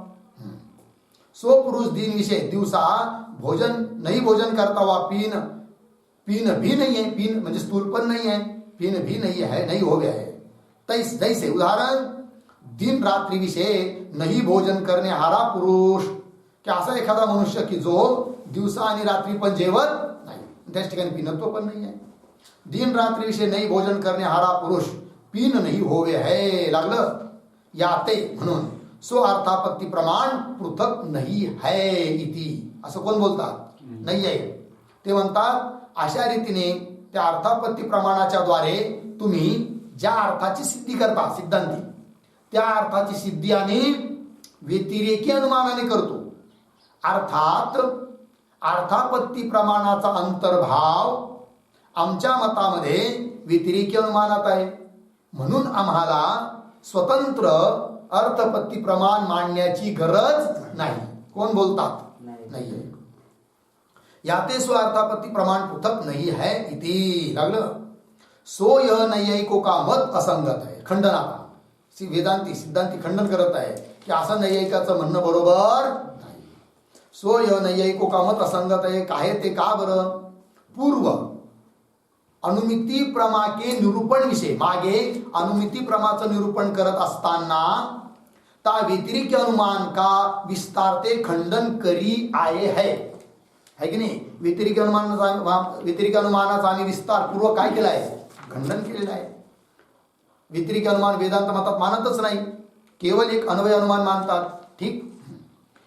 सो पुरुष दिन विषय दिवसा भोजन नहीं भोजन करता हुआ पीन भी नहीं है, पीन म्हणजे स्थूल पण नहीं है, पीन भी नहीं है, नहीं हो गया है. जैसे उदाहरण दिन रात्री विषय नहीं भोजन करणे हारा पुरुष, की असा एखादा मनुष्य की जो दिवसा आणि रात्री पण जेवत नाही, त्याच ठिकाणी पिनत्व पण नाही आहे. दिन रात्री विषय नाही भोजन करणे हारा पुरुष पीन नाही होवे है, लागलं याते म्हणून सो अर्थापत्ती प्रमाण पृथक नाही है इति, असं कोण बोलतात? नाही आहे. ते म्हणतात अशा रीतीने त्या अर्थापत्ती प्रमाणाच्या द्वारे तुम्ही ज्या अर्थाची सिद्धी करता, सिद्धांती, त्या अर्थाची सिद्धी आणि व्यतिरेकी अनुमानाने करतो. अर्थात अर्थापत्ती प्रमाणाचा अंतर्भाव आमच्या मतामध्ये व्यतिरेकी अनुमानात आहे, म्हणून आम्हाला स्वतंत्र अर्थपत्ती प्रमाण मांडण्याची गरज नाही. कोण बोलतात? नाही आहे. याते स्व अर्थापत्ती प्रमाण पृथक नहीं है इति, लागलं. सो यह नैयायिकों का मत असंगत आहे. खंडन आता वेदांती सिद्धांती खंडन करत आहे की असं नैयायिकाचं म्हणणं बरोबर नाही. सो यह नैयायिकों का मत असंगत आहे. काय ते का बरं? पूर्व अनुमिती प्रमा के निरूपण विषय, मागे अनुमिती प्रमाचं निरूपण करत असताना ता व्यतिरिक्त अनुमान का विस्तारते खंडन करी आये है की नाही. व्यतिरिक्त अनुमानाचा आम्ही विस्तार पूर्व काय केला आहे? खंडन केलेलं आहे. व्यतिरिक्त अनुमान वेदांत मतात मानतच नाही, केवळ एक अन्वय अनुमान मानतात. ठीक.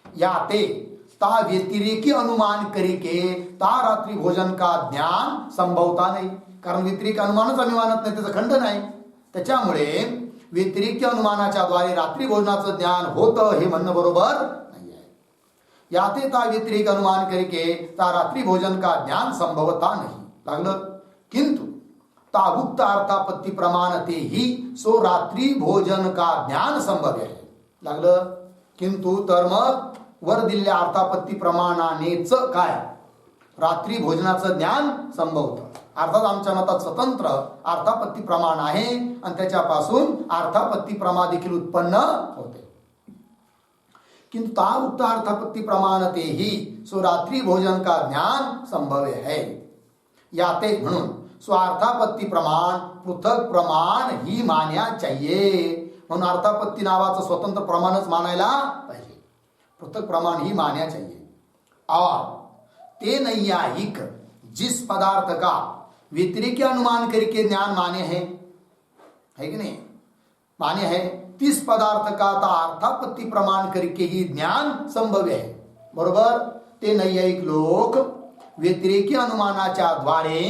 याते ता व्यतिरेकी अनुमान करिके ता रात्री भोजन का ज्ञान संभवता नाही. कारण व्यतिरिक्त अनुमानच आम्ही मानत नाही, त्याचं खंडन आहे. त्याच्यामुळे व्यतिरिक्त अनुमानाच्या द्वारे रात्री भोजनाचं ज्ञान होतं हे म्हणणं बरोबर नाही आहे. याते ता व्यतिरिक्त अनुमान करिके ता रात्री भोजन का ज्ञान संभवता नाही, लागलं. किंतु ता उक्त अर्थापत्ती प्रमाणते ही सो रात्री भोजन का ज्ञान संभव आहे, लागलं. किंतु तर मग वर दिलेल्या अर्थापत्ती प्रमाणानेच काय रात्री भोजनाचं ज्ञान संभवतं. अर्थात आमच्या मतात स्वतंत्र अर्थापत्ती प्रमाण आहे आणि त्याच्यापासून अर्थापत्ती प्रमा देखील उत्पन्न होते. किंतु ता उक्त अर्थापत्ती प्रमाणते ही सो रात्री भोजन का ज्ञान संभव है. याते म्हणून सो अर्थापत्ती प्रमाण पृथक प्रमाण ही मान्या चाहिए. म्हणून अर्थापत्ती नावाचं स्वतंत्र प्रमाणच मानायला पाहिजे, पृथक प्रमाण ही मान्या चाहिए. और ते नैयायिक जिस पदार्थ का व्यतिरिक्त अनुमान करके ज्ञान मान्य है कि नहीं, मान्य है, तीस पदार्थ का ता अर्थापत्ती प्रमाण करके ही ज्ञान संभव है. बरोबर. ते नैयायिक लोक व्यतिरेकी अनुमानाच्या द्वारे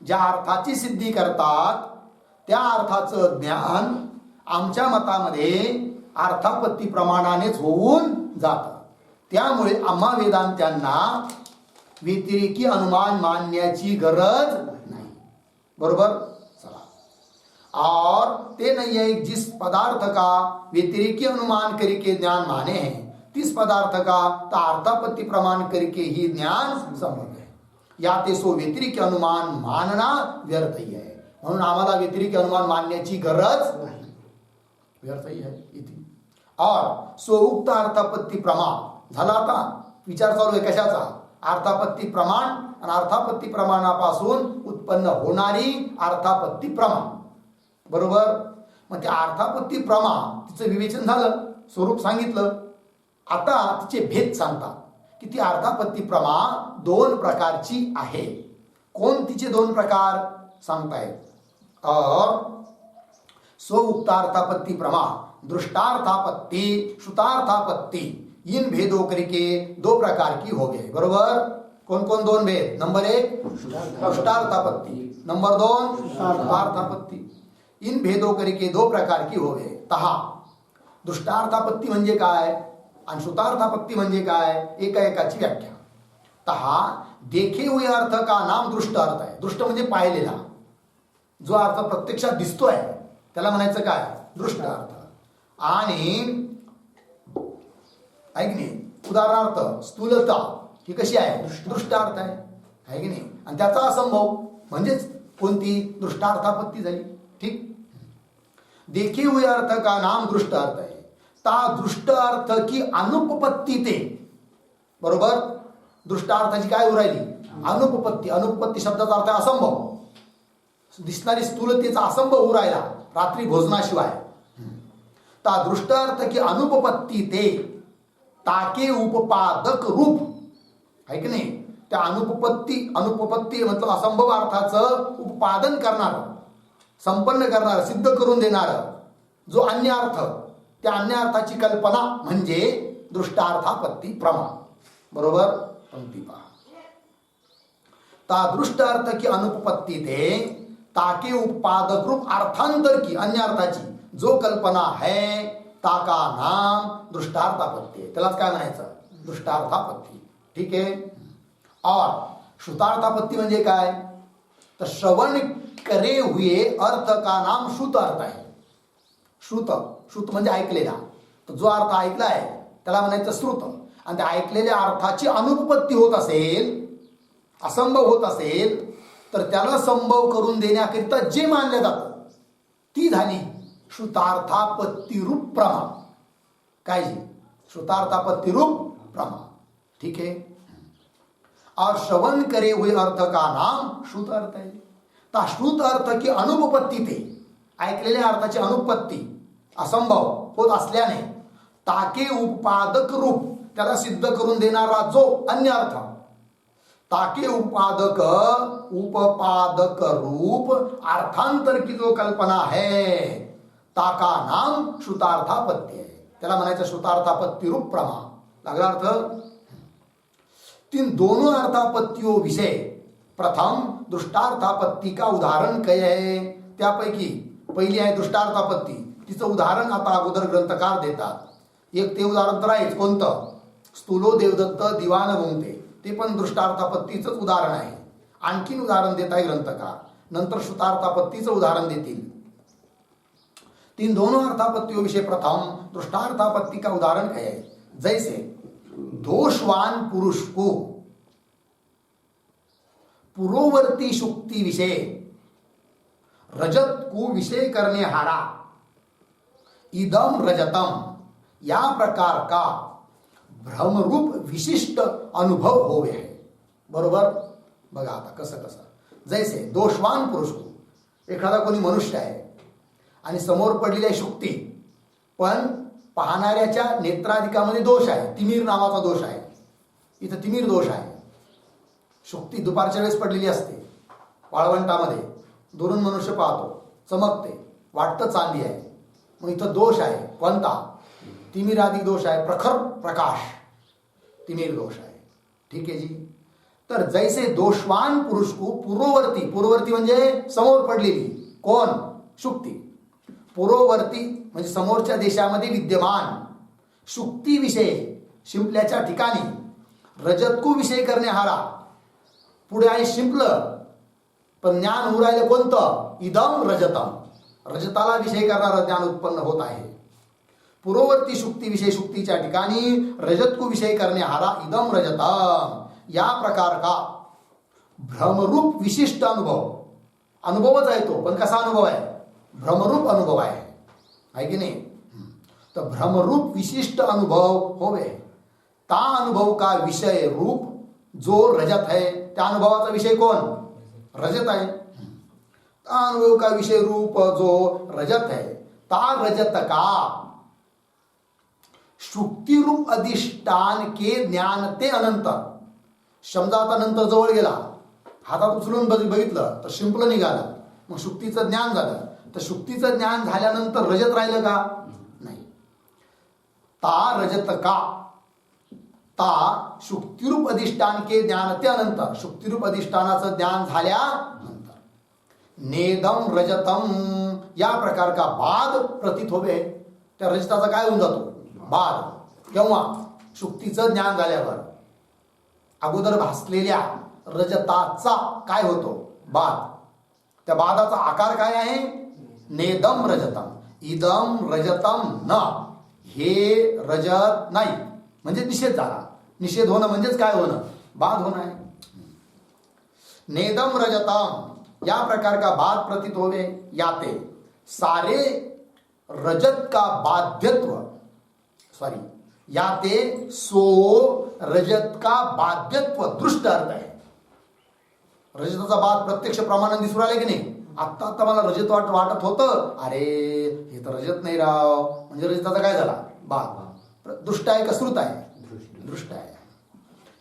ज्या अर्थाची सिद्धी करतात त्या अर्थाचं ज्ञान आमच्या मतामध्ये अर्थापत्ती प्रमाणानेच होऊन जातं. त्यामुळे आम्हा वेदांत्यांना व्यतिरेकी अनुमान मानण्याची गरज नाही. बरोबर. चला. और ते नैयायिक जिस पदार्थ का व्यतिरेकी अनुमान करके ज्ञान माने हैं, तीस पदार्थ का ता अर्थापत्ती प्रमाण करके ही ज्ञान संभव है. याते सो व्यतिरिक्त अनुमान मानना व्यर्थ ही है. म्हणून आम्हाला व्यतिरिक्त अनुमान मानण्याची गरज नाही, व्यर्थ ही है इति. और सो उक्त अर्थापत्ती प्रमाण झाला. आता विचार चालू आहे कशाचा? अर्थापत्ती प्रमाण आणि अर्थापत्ती प्रमाणापासून उत्पन्न होणारी अर्थापत्ती प्रमाण. बरोबर. मग त्या अर्थापत्ती प्रमाण तिचं विवेचन झालं, स्वरूप सांगितलं. आता तिचे भेद सांगतात की ती अर्थापत्ती प्रमा दोन प्रकारची आहे. कोण तिचे दोन प्रकार सांगतायत? और सो उक्त अर्थापत्ती प्रमा दृष्टार्थापत्ती श्रुतार्थापत्ती इन भेदों करके दो प्रकार की हो गए. बरोबर. कौन कौन दोन भेद? नंबर एक दृष्टार्थापत्ती, नंबर दोन श्रुतार्थापत्ती. इन भेदों करके दो प्रकार की हो गए. तहा दृष्टार्थापत्ती म्हणजे काय आणि श्रुतार्थापत्ती म्हणजे काय, एका एकाची व्याख्या. तहा देखे हुए अर्थ का नाम दृष्ट अर्थ आहे. दृष्ट म्हणजे पाहिलेला, जो अर्थ प्रत्यक्षात दिसतोय त्याला म्हणायचं काय? दृष्ट अर्थ. आणि ऐक नाही उदाहरणार्थ स्थूलता ही कशी आहे? दृष्टार्थ आहे की नाही? आणि त्याचा असंभव म्हणजेच कोणती? दृष्टार्थापत्ती झाली. ठीक. देखे हुए अर्थ का नाम दृष्ट अर्थ है, ता दृष्ट अर्थ की अनुपपत्ती ते. बरोबर. दृष्टार्थाची काय उरायली? अनुपपत्ती. अनुपपत्ती शब्दाचा अर्थ आहे असंभव. दिसणारी स्थूलतेचा असंभव उरायला रात्री भोजनाशिवाय. ता दृष्ट अर्थ की अनुपपत्ती ते ताके उपपादक रूप आहे की नाही? त्या अनुपपत्ती मतलब असंभव अर्थाचं उत्पादन करणार, संपन्न करणार, सिद्ध करून देणार जो अन्य अर्थ, त्या अन्य अर्थाची कल्पना म्हणजे दृष्टार्थापत्ती प्रमा. बरोबर. पंक्ती पहा. ता दृष्ट अर्थ की अनुपपत्ती ते ताके उत्पादक रूप अर्थांतर की अन्य अर्थाची जो कल्पना है ताका नाम दृष्टार्थापत्ती. त्यालाच काय म्हणायचं? दृष्टार्थापत्ती. ठीक आहे. और श्रुतार्थापत्ती म्हणजे काय? तर श्रवण करे हुए अर्थ का नाम श्रुत अर्थ आहे. श्रुत म्हणजे ऐकलेला. तर जो अर्थ ऐकला आहे त्याला म्हणायचं श्रुत. आणि त्या ऐकलेल्या अर्थाची अनुपपत्ती होत असेल, असंभव होत असेल, तर त्याला संभव करून देण्याकरिता जे मानलं जातं ती झाली श्रुतार्थापत्ती रूप प्रमा. काय जी? श्रुतार्थापत्ती रूप प्रमा. ठीक है. और श्रवण करे हुए अर्थ का नाम श्रुत अर्थ है. ता श्रुत अर्थ की अनुपपत्ती ते ऐकलेल्या अर्थाची अनुपपत्ती असंभव होत असल्याने ताके उत्पादक रूप त्याला सिद्ध करून देणारा जो अन्य अर्थ, ताके उपपादक रूप अर्थांतर की जो कल्पना है ताका नाम श्रुतार्थापत्ती है. त्याला म्हणायचं श्रुतार्थापत्ती रूप प्रमा. लागला अर्थ. तीन दोनों अर्थापत्तियों विषय प्रथम दृष्टार्थापत्ती का उदाहरण काय आहे? त्यापैकी पहिली आहे दृष्टार्थापत्ती. तिचं उदाहरण आता अगोदर ग्रंथकार देतात. एक ते उदाहरण तर आहेच. कोणतं? स्थूलो देवदत्त दिवान भोंगते. ते पण दृष्टार्थापत्तीच उदाहरण आहे. आणखीन उदाहरण देत आहे ग्रंथकार. नंतर श्रुतार्थापत्तीचं उदाहरण देतील. तीन दोनों अर्थापत्तियों विषय प्रथम दृष्टार्थापत्ती का उदाहरण क्या है? जैसे दोषवान पुरुष को पूर्ववर्ती शुक्ति विषय रजत को विषय करने हारा इदम रजतम या प्रकार का भ्रमरूप विशिष्ट अनुभव होवे है. बरोबर. बघा आता कसं कसं. जैसे दोषवान पुरुष को, एखादा कोणी मनुष्य आहे आणि समोर पडलेली आहे शुक्ती, पण पाहणाऱ्याच्या नेत्राधिकामध्ये दोष आहे. तिमीर नावाचा दोष आहे. इथं तिमीर दोष आहे. शुक्ती दुपारच्या वेळेस पडलेली असते वाळवंटामध्ये. दुरून मनुष्य पाहतो, चमकते, वाटतं चांदी आहे. मग इथं दोष आहे. कोणता? तिमीर आदी दोष आहे. प्रखर प्रकाश तिमीर दोष आहे. ठीक आहे जी. तर जैसे दोषवान पुरुष को पूर्ववर्ती, पूर्ववर्ती म्हणजे समोर पडलेली कोण? शुक्ती. पूर्ववर्ती म्हणजे समोरच्या देशामध्ये विद्यमान शुक्ती विषय शिंपल्याच्या ठिकाणी रजतकू विषय करणे हारा. पुढे आहे शिंपलं, पण ज्ञान होऊ राहिलं कोणतं? इदम रजतम. रजताला विषय करणारं ज्ञान उत्पन्न होत आहे. पूर्ववर्ती शुक्ती विषय शुक्तीच्या ठिकाणी रजतकू विषय करणे हारा इदम रजतम या प्रकार का भ्रमरूप विशिष्ट अनुभव. अनुभवच आहे तो, पण कसा अनुभव आहे? भ्रमरूप अनुभव आहे की नाही? तर भ्रमरूप विशिष्ट अनुभव होवे. ता अनुभव का विषय रूप जो रजत है, त्या अनुभवाचा विषय कोण? रजत आहे. ता अनुभव का विषय रूप जो रजत है, ता रजत का शुक्ती रूप अधिष्ठान के ज्ञान ते अनंतर. समजा आता नंतर जवळ गेला, हातात उचलून बघितलं तर शिंपलं निघालं, मग शुक्तीचं ज्ञान झालं. तर शुक्तीचं ज्ञान झाल्यानंतर रजत राहिलं का? नाही. ता रजत का, ता शुक्तिरूप अधिष्ठान के ज्ञान त्यानंतर, शुक्तिरूप अधिष्ठानाचं ज्ञान झाल्यानंतर नेदम रजतम या प्रकार का बाद प्रतीत होवे. त्या रजताचा काय होऊन जातो? बाद. केव्हा? शुक्तीचं ज्ञान झाल्यावर. अगोदर भासलेल्या रजताचा काय होतो? बाद. त्या बादाचा आकार काय आहे? नेदम रजतम. इदम रजतम न, हे रजत नाही. म्हणजे निषेध झाला. निषेध होणं म्हणजेच काय होणं? बाद होना है. नेदम रजतम, या प्रकार का बाद प्रतीत होवे याते सारे रजत का बाध्यत्व, सॉरी याते सो रजत का बाध्यत्व दृष्ट अर्थ आहे. रजताचा बाद प्रत्यक्ष प्रमाणाने दिसून आले की नाही? आत्ता आत्ता मला रजत वाटत होतं, अरे हे तर रजत नाही राव, म्हणजे रजताचा काय झाला? बाद. दृष्ट आहे का श्रुत आहे? दृष्ट आहे.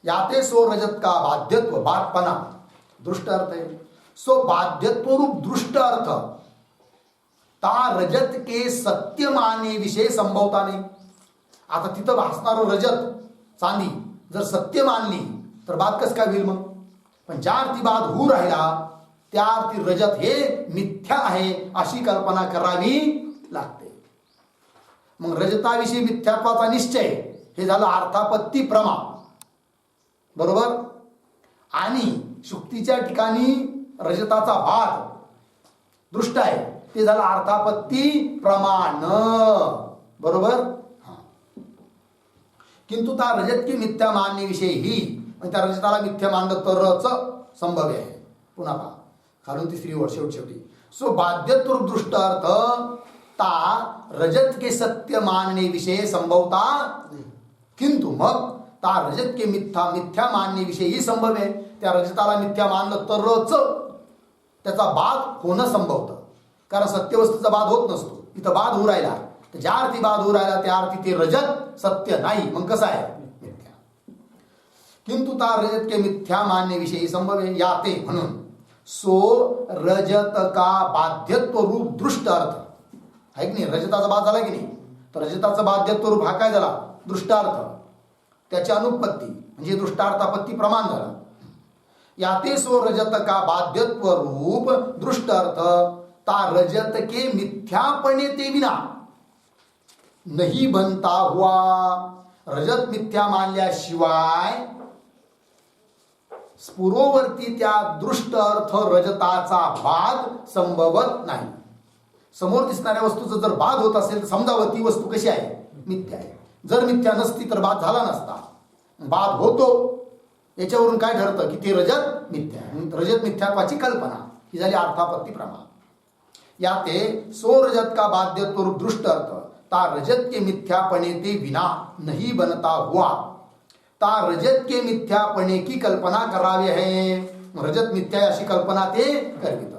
याते सो रजत का बाध्यत्व, बादपणा दृष्ट अर्थ आहे. सो बाध्यत्व रूप दृष्ट अर्थ ता रजत के सत्य माने विषय संभवता नाही. आता तिथं भासणारं रजत चांदी जर सत्य मानली तर बाद कसं काय होईल? मग पण ज्या अर्थी बाद होऊ राहिला त्या अर्थी रजत हे मिथ्या आहे अशी कल्पना करावी लागते. मग रजताविषयी मिथ्यात्वाचा निश्चय हे झालं अर्थापत्ती प्रमा, बरोबर. आणि शुक्तीच्या ठिकाणी रजताचा बाद दृष्ट आहे ते झालं अर्थापत्ती प्रमाण, बरोबर. किंतु त्या रजत की मिथ्या मानणे विषयी ही, त्या रजताला मिथ्या मानलं तरच संभव्य आहे. पुन्हा पहा खालून तिसरी ओळ शेवटी. सो बाध्यत्व दृष्ट अर्थ ता रजत के सत्य मानने विषय संभवता, किंतु मग ता रजत के मिथ्या मानणे विषय ही संभव आहे. त्या रजताला मिथ्या मानलं तरच त्याचा बाद होणं संभवतं, कारण सत्यवस्तूचा बाद होत नसतो. इथं बाद होऊ राहिला, ज्या अर्थी बाद होऊ राहिला त्या अर्थी ते रजत सत्य नाही, मग कसं आहे? मिथ्या. किंतु ता रजत के मिथ्या मानणे विषयी संभव आहे याते, म्हणून सो रजत का बाध्यत्व रूप दृष्ट अर्थ आहे की नाही? रजताचा बाद झाला की नाही? तर रजताचा बाध्यत्व रूप हा काय झाला? दृष्टार्थ. त्याची अनुपत्ती म्हणजे दृष्टार्थापत्ती प्रमाण झाला. याते सो रजत का बाध्यत्व रूप दृष्ट अर्थ ता रजत के मिथ्यापणे ते विना नहीं बनता हुआ. रजत मिथ्या मानल्याशिवाय पूर्ववर्ती त्या दृष्ट अर्थ रजताचा बाद संभवत नाही. समोर दिसणाऱ्या वस्तूचा जर बाद होत असेल तर समजावं ती वस्तू कशी आहे? मिथ्या आहे. जर मिथ्या नसती तर बाद झाला नसता. बाद होतो याच्यावरून काय ठरतं की ते रजत मिथ्या आहे. रजत मिथ्यात्वाची कल्पना ही झाली अर्थापत्ती प्रमाण. याते सो रजत का बाध्यत्व रूप दृष्ट अर्थ ता रजत के मिथ्यापणे ते विना नहीं बनता हुआ. ता रजत के मिथ्यापणे की कल्पना करावी आहे. रजत मिथ्या अशी कल्पना ते करवित.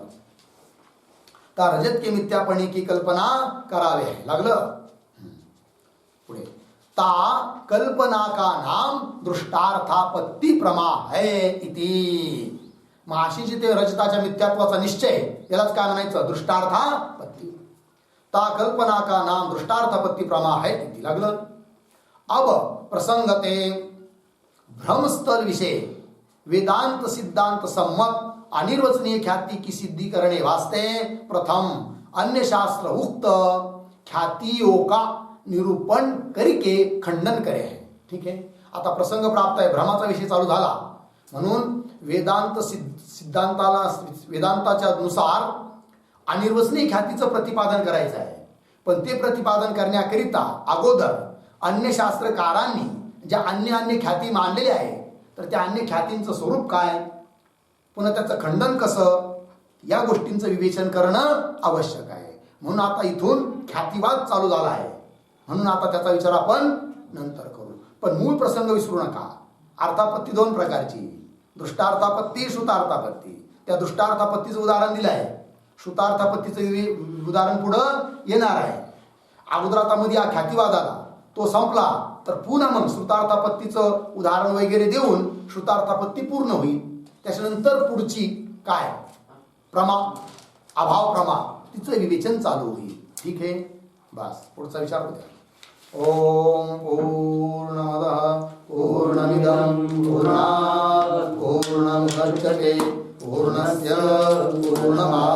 ता रजत के मिथ्यापणे की कल्पना करावी आहे. लागलं पुढे. ता कल्पना का नाम दृष्टार्थापत्ती प्रमा है इति. मग अशी जिथे रजताच्या मिथ्यात्वाचा निश्चय यालाच काय म्हणायचं? दृष्टार्थापत्ती. ता कल्पना का नाम दृष्टार्थापत्ती प्रमा है इति. लागलं. अब प्रसंगते भ्रमस्थल विषय वेदांत सिद्धांत सम्मत अनिर्वचनीय ख्याति की सिद्धि करने वास्ते प्रथम अन्य शास्त्र उक्त ख्यातियों का निरूपण करके खंडन करे है. ठीक आहे. आता प्रसंग प्राप्त आहे, भ्रमाचा विषय चालू झाला म्हणून वेदांत वेदांताच्या नुसार अनिर्वचनीय ख्यातीचं प्रतिपादन करायचं आहे. पण ते प्रतिपादन करण्याकरिता अगोदर अन्य शास्त्रकारांनी ज्या अन्य ख्याती मांडलेल्या आहे तर त्या अन्य ख्यातींचं स्वरूप काय, पुन्हा त्याचं खंडन कसं, या गोष्टींचं विवेचन करणं आवश्यक आहे. म्हणून आता इथून ख्यातिवाद चालू झाला आहे, म्हणून आता त्याचा विचार आपण नंतर करू. पण मूळ प्रसंग विसरू नका. अर्थापत्ती दोन प्रकारची, दृष्टार्थापत्ती, श्रुतार्थापत्ती. त्या दृष्टार्थापत्तीचं उदाहरण दिलं आहे, श्रुतार्थापत्तीचं उदाहरण पुढं येणार आहे. अगोदर आता मध्ये हा ख्यातिवाद आला, तो संपला तर पुन्हा मग श्रुतार्थापत्तीचं उदाहरण वगैरे देऊन श्रुतार्थापत्ती पूर्ण होईल. त्याच्यानंतर पुढची काय प्रमा, अभाव प्रमा, तिचं विवेचन चालू होईल. ठीक आहे, बस पुढचा विचार होता. ओम पूर्णमदः पूर्णमिदं पूर्णात् पूर्णमुदच्यते पूर्णस्य पूर्णमादाय